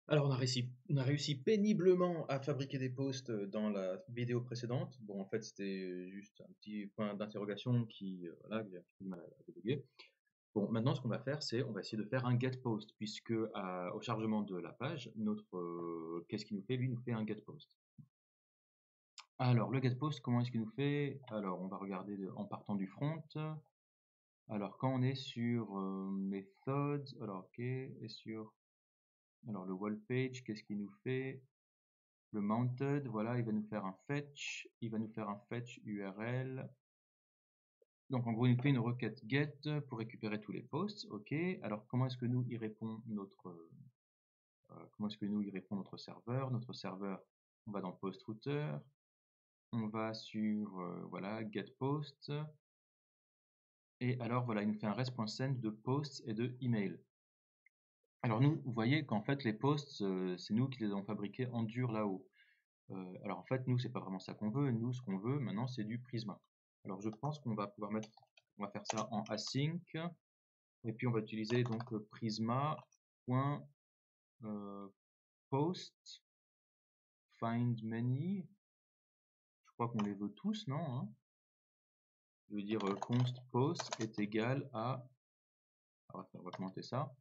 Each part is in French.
Alors on a réussi péniblement à fabriquer des posts dans la vidéo précédente. Bon, en fait, c'était juste un petit point d'interrogation qui, voilà, que j'ai un petit peu de mal à débugger. Bon, maintenant, ce qu'on va faire, c'est on va essayer de faire un get post, puisque au chargement de la page, notre qu'est-ce qu'il nous fait? Lui, il nous fait un get post. Alors, le get post, comment est-ce qu'il nous fait? Alors, on va regarder en partant du front. Alors, quand on est sur methods, alors ok, et sur alors le wall page, qu'est-ce qu'il nous fait? Le mounted, voilà, il va nous faire un fetch, il va nous faire un fetch URL. Donc en gros, il nous fait une requête get pour récupérer tous les posts, ok. Alors comment est-ce que nous y répond notre serveur? Notre serveur, on va dans post router, on va sur voilà get post, et alors voilà, il nous fait un res.send de posts et de email. Alors nous, vous voyez qu'en fait les posts, c'est nous qui les avons fabriqués en dur là-haut. Alors en fait, nous, c'est pas vraiment ça qu'on veut. Nous, ce qu'on veut maintenant, c'est du Prisma. Alors je pense qu'on va pouvoir on va faire ça en async. Et puis on va utiliser donc prisma.post find many. Je crois qu'on les veut tous, non, hein? Je veux dire const post est égal à, alors, on va commenter ça,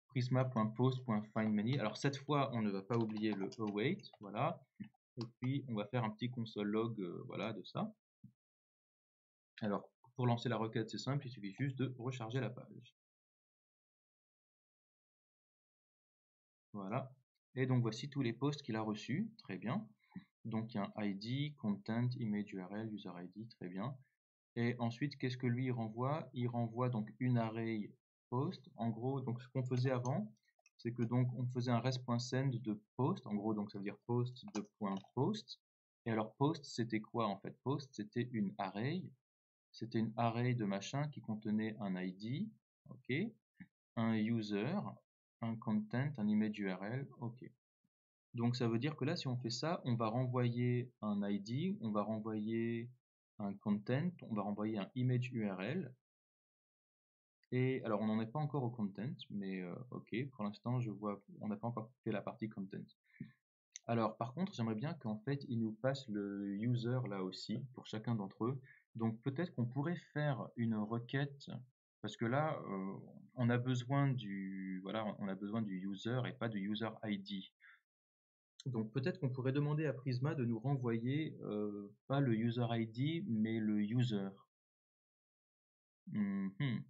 prisma.post.find many. Alors cette fois, on ne va pas oublier le await, voilà. Et puis on va faire un petit console log, voilà, de ça. Alors, pour lancer la requête, c'est simple, il suffit juste de recharger la page. Voilà. Et donc voici tous les posts qu'il a reçus, très bien. Donc il y a un ID, content, image URL, user ID, très bien. Et ensuite, qu'est-ce que lui il renvoie? Il renvoie donc une array post. En gros, donc ce qu'on faisait avant, c'est que donc on faisait un res.send de post. En gros, donc ça veut dire post de point post. Et alors post, c'était quoi en fait? Post, c'était une array. C'était une array de machin qui contenait un ID, ok, un user, un content, un image URL, ok. Donc ça veut dire que là, si on fait ça, on va renvoyer un ID, on va renvoyer un content, on va renvoyer un image URL. Et alors on n'en est pas encore au content, mais ok, pour l'instant je vois, on n'a pas encore fait la partie content. Alors par contre, j'aimerais bien qu'en fait il nous passe le user là aussi pour chacun d'entre eux. Donc peut-être qu'on pourrait faire une requête parce que là on a besoin du voilà, on a besoin du user et pas du user ID. Donc peut-être qu'on pourrait demander à Prisma de nous renvoyer pas le user ID mais le user. Mhm.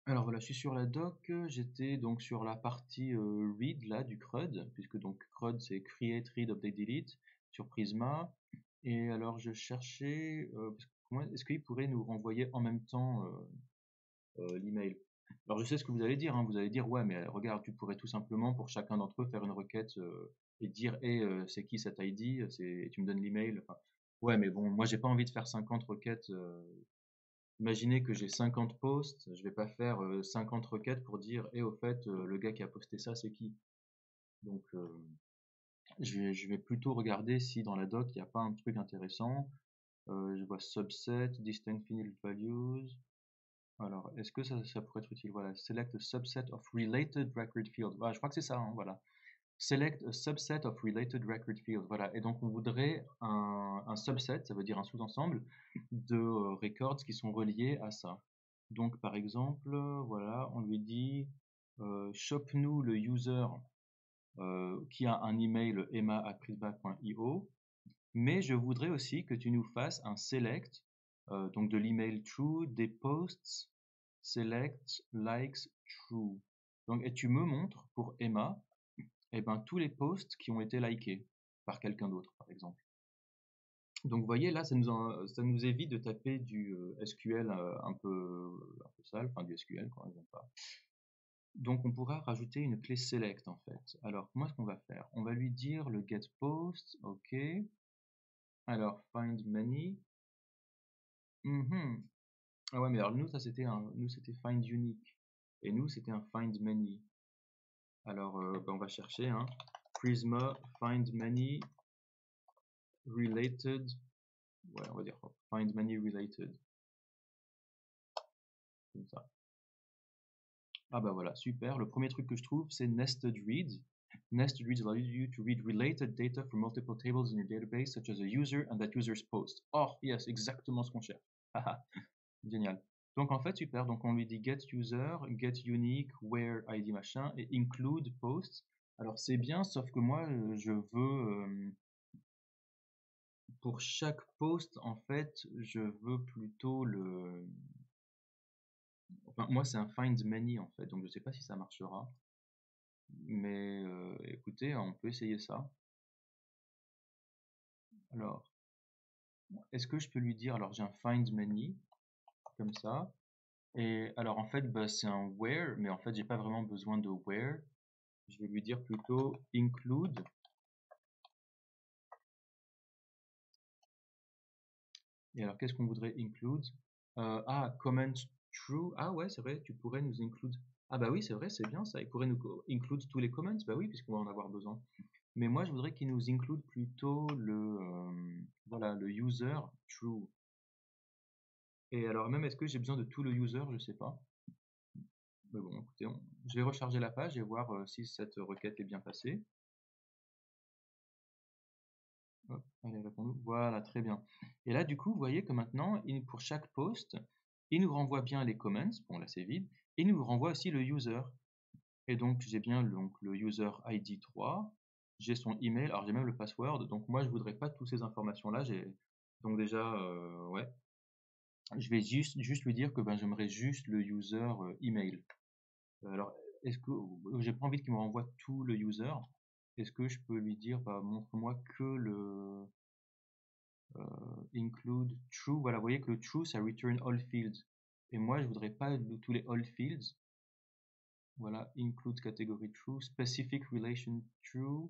Alors voilà, je suis sur la doc, j'étais donc sur la partie read là du CRUD, puisque donc CRUD c'est create, read, update, delete sur Prisma. Et alors je cherchais, est-ce qu'il pourrait nous renvoyer en même temps l'email? Alors je sais ce que vous allez dire, hein, vous allez dire ouais mais regarde, tu pourrais tout simplement pour chacun d'entre eux faire une requête et dire c'est qui cet ID, et tu me donnes l'email. Enfin, ouais mais bon, moi j'ai pas envie de faire 50 requêtes. Imaginez que j'ai 50 posts, je vais pas faire 50 requêtes pour dire, et au fait, le gars qui a posté ça, c'est qui? Donc, je vais plutôt regarder si dans la doc, il n'y a pas un truc intéressant. Je vois subset, distinct field values. Alors, est-ce que ça pourrait être utile? Voilà, select a subset of related record field. Voilà, je crois que c'est ça, hein, voilà. Select a subset of related record field. Voilà, et donc on voudrait un subset, ça veut dire un sous-ensemble de records qui sont reliés à ça. Donc par exemple, voilà, on lui dit chope-nous le user qui a un email emma@prisma.io, mais je voudrais aussi que tu nous fasses un select donc de l'email true des posts select likes true. Donc et tu me montres pour Emma eh ben, tous les posts qui ont été likés par quelqu'un d'autre, par exemple. Donc vous voyez, là, ça nous évite de taper du SQL un peu sale, enfin du SQL, quoi, exemple pas. Donc on pourra rajouter une clé select, en fait. Alors, comment est-ce qu'on va faire? On va lui dire le get post, ok. Alors, find many. Ah ouais, mais alors nous, nous, c'était find unique. Et nous, c'était un find many. Alors, ben, on va chercher, hein. Prisma find many related, ouais, on va dire find many related, comme ça. Ah bah voilà, super. Le premier truc que je trouve, c'est nested read. Nested reads allow you to read related data from multiple tables in your database, such as a user and that user's post. Oh, yes, exactement ce qu'on cherche. Génial. Donc en fait, super. Donc on lui dit get user, get unique, where ID machin et include post. Alors c'est bien, sauf que moi je veux pour chaque post en fait, je veux plutôt le. Enfin, moi c'est un find many en fait, donc je sais pas si ça marchera. Mais écoutez, on peut essayer ça. Alors, est-ce que je peux lui dire, alors j'ai un find many, comme ça. Et alors en fait, bah, c'est un where, mais en fait, j'ai pas vraiment besoin de where. Je vais lui dire plutôt include. Et alors, qu'est-ce qu'on voudrait include? Comment true. Ah ouais, c'est vrai, tu pourrais nous include. Ah bah oui, c'est vrai, c'est bien ça. Il pourrait nous include tous les comments. Bah oui, puisqu'on va en avoir besoin. Mais moi, je voudrais qu'il nous include plutôt voilà, le user true. Et alors même, est-ce que j'ai besoin de tout le user? Je sais pas. Mais bon, écoutez, je vais recharger la page et voir si cette requête est bien passée. Hop, allez, répondons. Voilà, très bien. Et là, du coup, vous voyez que maintenant, pour chaque post, il nous renvoie bien les comments. Bon, là, c'est vide. Et il nous renvoie aussi le user. Et donc, j'ai bien le user ID 3. J'ai son email. Alors, j'ai même le password. Donc, moi, je voudrais pas toutes ces informations-là. Donc, déjà, ouais. Je vais juste lui dire que ben, j'aimerais juste le user email. Alors, est-ce que j'ai pas envie qu'il me renvoie tout le user? Est-ce que je peux lui dire, bah, montre-moi que le include true? Voilà, vous voyez que le true, ça return all fields. Et moi, je voudrais pas tous les all fields. Voilà, include category true, specific relation true.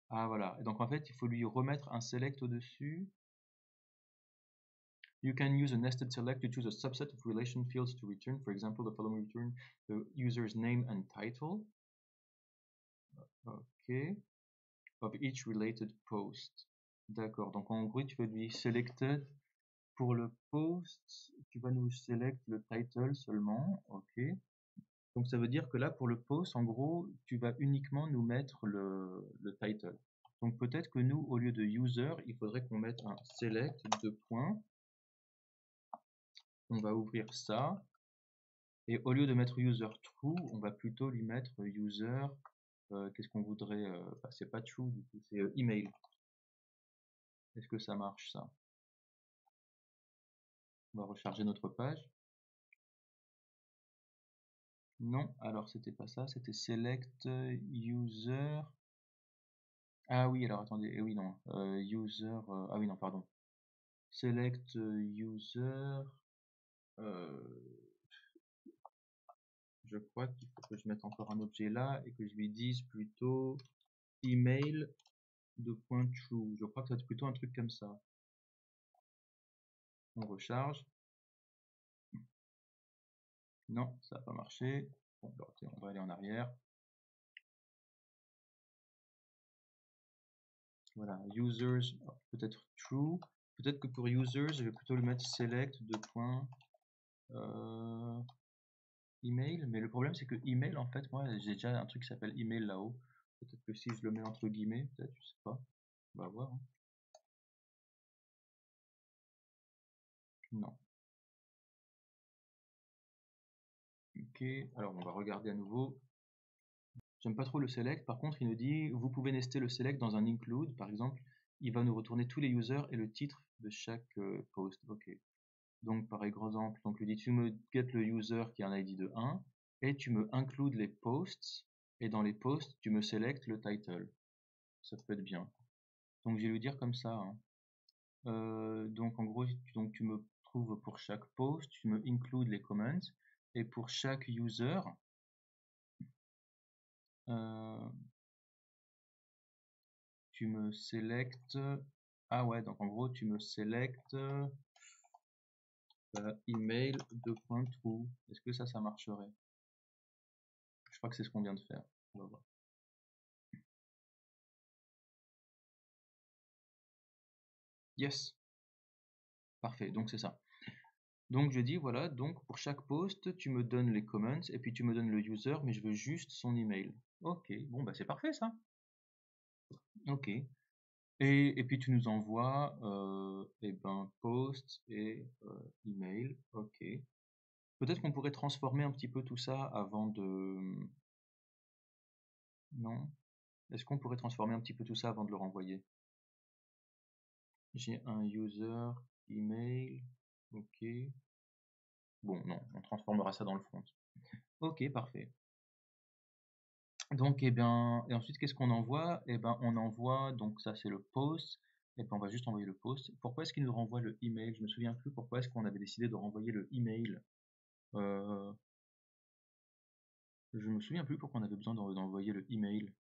Ah voilà. Et donc en fait, il faut lui remettre un select au-dessus. You can use a nested select to choose a subset of relation fields to return. For example, the following return the user's name and title. OK. Of each related post. D'accord. Donc en gros, tu vas lui selected pour le post, tu vas nous select le title seulement. OK. Donc ça veut dire que là, pour le post, en gros, tu vas uniquement nous mettre le title. Donc peut-être que nous, au lieu de user, il faudrait qu'on mette un select de points. On va ouvrir ça. Et au lieu de mettre user true, on va plutôt lui mettre user. Qu'est-ce qu'on voudrait bah, c'est pas true du coup, c'est email. Est-ce que ça marche ça? On va recharger notre page. Non, alors c'était pas ça, c'était select user. Ah oui, alors attendez, oui non, user, ah oui non, pardon. Select user, je crois qu'il faut que je mette encore un objet là et que je lui dise plutôt email de point true. Je crois que ça va être plutôt un truc comme ça. On recharge. Non, ça n'a pas marché. Bon, bah, on va aller en arrière. Voilà, users, peut-être true. Peut-être que pour users, je vais plutôt le mettre select de point email. Mais le problème, c'est que email, en fait, moi, j'ai déjà un truc qui s'appelle email là-haut. Peut-être que si je le mets entre guillemets, peut-être, je sais pas. On va voir. Hein. Non. Ok, alors on va regarder à nouveau. J'aime pas trop le select. Par contre, il nous dit, vous pouvez nester le select dans un include. Par exemple, il va nous retourner tous les users et le titre de chaque post. Ok. Donc, par exemple, donc, il dit, tu me get le user qui a un ID de 1 et tu me includes les posts. Et dans les posts, tu me selectes le title. Ça peut être bien. Donc, je vais lui dire comme ça. Hein. Donc, en gros, donc, tu me trouves pour chaque post, tu me includes les comments. Et pour chaque user, tu me selectes. Ah ouais, donc en gros, tu me selectes email de point true. Est-ce que ça marcherait? Je crois que c'est ce qu'on vient de faire. On va voir. Yes. Parfait, donc c'est ça. Donc je dis voilà, donc pour chaque post, tu me donnes les comments et puis tu me donnes le user, mais je veux juste son email. Ok, bon bah c'est parfait ça. Ok. Et puis tu nous envoies eh ben, post et email. Ok. Peut-être qu'on pourrait transformer un petit peu tout ça avant de... Non? Est-ce qu'on pourrait transformer un petit peu tout ça avant de le renvoyer? J'ai un user email. Ok. Bon, non, on transformera ça dans le front. Ok, parfait. Donc, eh bien, et ensuite, qu'est-ce qu'on envoie? Eh ben, on envoie, donc ça c'est le post, et puis on va juste envoyer le post. Pourquoi est-ce qu'il nous renvoie le email? Je me souviens plus pourquoi est-ce qu'on avait décidé de renvoyer le email. Euh, je me souviens plus pourquoi on avait besoin d'envoyer le email.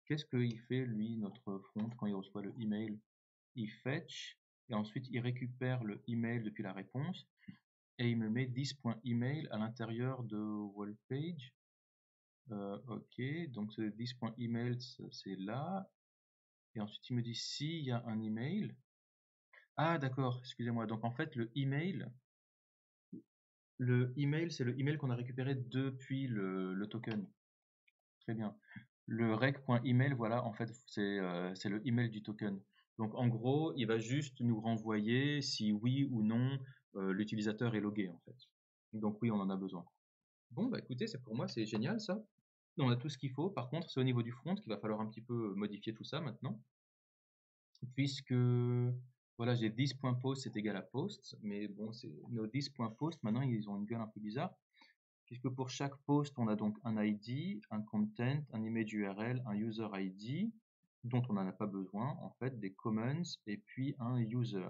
Qu'est-ce qu'il fait, lui, notre front, quand il reçoit le email? Il fetch, et ensuite il récupère le email depuis la réponse, et il me met this.email à l'intérieur de wallpage. Ok, donc ce this.email, c'est là. Et ensuite, il me dit s'il y a un email. Ah, d'accord, excusez-moi. Donc, en fait, le email, c'est le email qu'on a récupéré depuis le token. Très bien. Le rec.email, voilà, en fait, c'est le email du token. Donc, en gros, il va juste nous renvoyer si oui ou non l'utilisateur est logué, en fait. Donc, oui, on en a besoin. Bon, bah écoutez, c'est pour moi, c'est génial ça. On a tout ce qu'il faut. Par contre, c'est au niveau du front qu'il va falloir un petit peu modifier tout ça maintenant. Puisque voilà, j'ai 10.post c'est égal à post, mais bon, nos 10.post maintenant ils ont une gueule un peu bizarre, puisque pour chaque post on a donc un ID, un content, un image URL, un user ID, dont on n'en a pas besoin en fait, des comments et puis un user.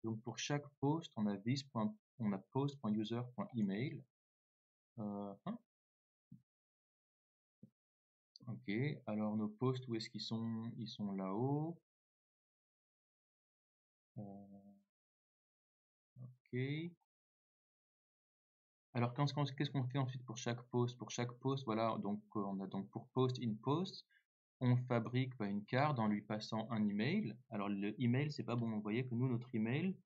Donc pour chaque post on a on a post.user.email. Hein. Ok, alors nos posts où est-ce qu'ils sont? Ils sont là-haut. Ok. Alors, qu'est-ce qu'on fait ensuite pour chaque post? Pour chaque post, voilà, donc on a donc pour post in post, on fabrique une carte en lui passant un email. Alors le email, c'est pas bon. Vous voyez que nous, notre email,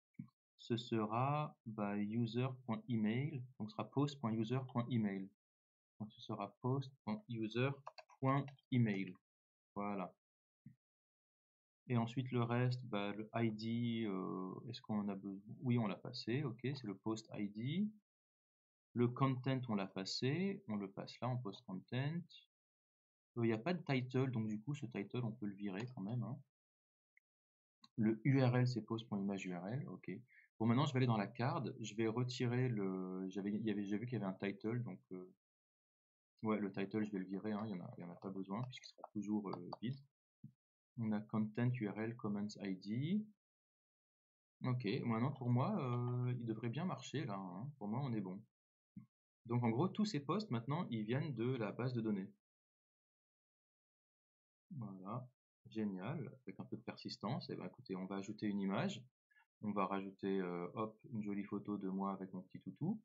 ce sera user.email, donc ce sera post.user.email. Donc ce sera post.user.email. Voilà. Et ensuite le reste, le ID, est-ce qu'on en a besoin? Oui, on l'a passé, ok, c'est le post ID. Le content, on l'a passé, on le passe là en post content. Il n'y a pas de title, donc du coup, ce title, on peut le virer quand même. Hein. Le URL, c'est post.image URL, ok. Bon, maintenant, je vais aller dans la carte, je vais retirer j'ai vu qu'il y avait un title, donc ouais, le title, je vais le virer, hein, il y en a pas besoin, puisqu'il sera toujours vide. On a content URL comments ID. Ok, maintenant, pour moi, il devrait bien marcher là. Hein. Pour moi, on est bon. Donc, en gros, tous ces posts, maintenant, ils viennent de la base de données. Voilà, génial, avec un peu de persistance. Et ben écoutez, on va ajouter une image, on va rajouter hop, une jolie photo de moi avec mon petit toutou.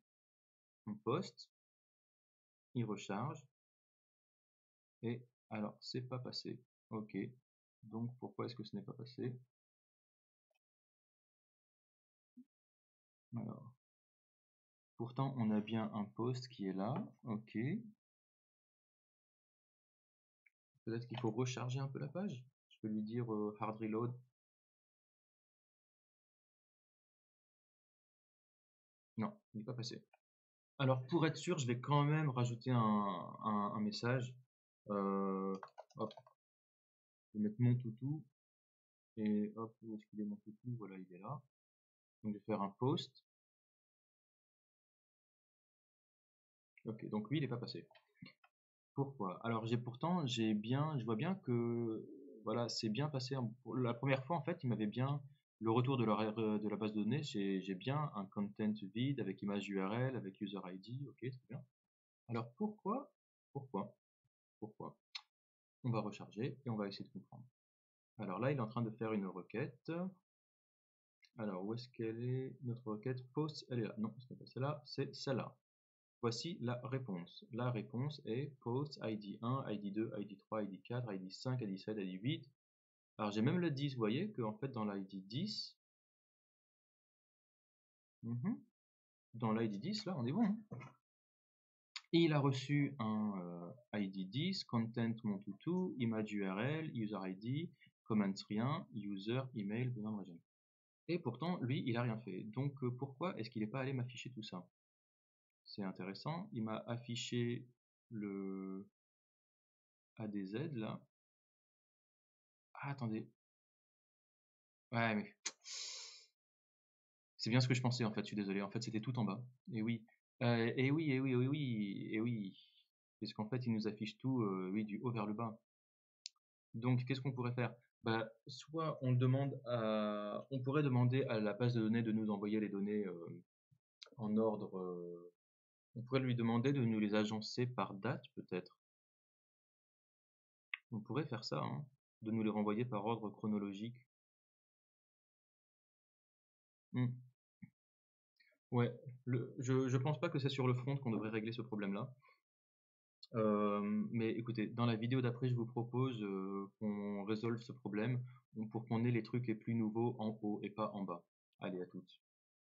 On poste, il recharge, et alors c'est pas passé. Ok, donc pourquoi est-ce que ce n'est pas passé? Alors, pourtant on a bien un post qui est là, ok. Peut-être qu'il faut recharger un peu la page. Je peux lui dire hard reload. Non, il n'est pas passé. Alors pour être sûr, je vais quand même rajouter un message. Hop, je vais mettre mon toutou. Et hop, où est-ce qu'il est mon toutou? Voilà, il est là. Donc je vais faire un post. Ok, donc lui, il n'est pas passé. Pourquoi? Alors je vois bien que voilà, c'est bien passé. Pour la première fois, en fait, il m'avait bien le retour de la base de données. J'ai bien un content vide avec image URL, avec user ID. Ok, très bien. Alors pourquoi, pourquoi? On va recharger et on va essayer de comprendre. Alors là, il est en train de faire une requête. Alors, où est-ce qu'elle est? Notre requête post, elle est là. Non, ce n'est pas celle-là, c'est celle-là. Voici la réponse. La réponse est post ID 1, ID 2, ID 3, ID 4, ID 5, ID 7, ID 8. Alors, j'ai même le 10, vous voyez qu'en fait, dans l'ID 10, dans l'ID 10, là, on est bon. Hein. Et il a reçu un ID 10, content mon toutou, image URL, user ID, comments rien, user, email, venant de région. Et pourtant, lui, il a rien fait. Donc pourquoi est-ce qu'il n'est pas allé m'afficher tout ça? C'est intéressant. Il m'a affiché le ADZ là. Ah, attendez. Ouais, mais c'est bien ce que je pensais en fait. Je suis désolé. En fait, c'était tout en bas. Et oui. Et oui, et oui, et oui, et oui. Parce qu'en fait, il nous affiche tout, oui, du haut vers le bas. Donc, qu'est-ce qu'on pourrait faire? Bah, soit on pourrait demander à la base de données de nous envoyer les données en ordre. On pourrait lui demander de nous les agencer par date, peut-être. On pourrait faire ça, hein, de nous les renvoyer par ordre chronologique. Hmm. Ouais, je pense pas que c'est sur le front qu'on devrait régler ce problème-là. Mais écoutez, dans la vidéo d'après, je vous propose qu'on résolve ce problème pour qu'on ait les trucs les plus nouveaux en haut et pas en bas. Allez, à toutes.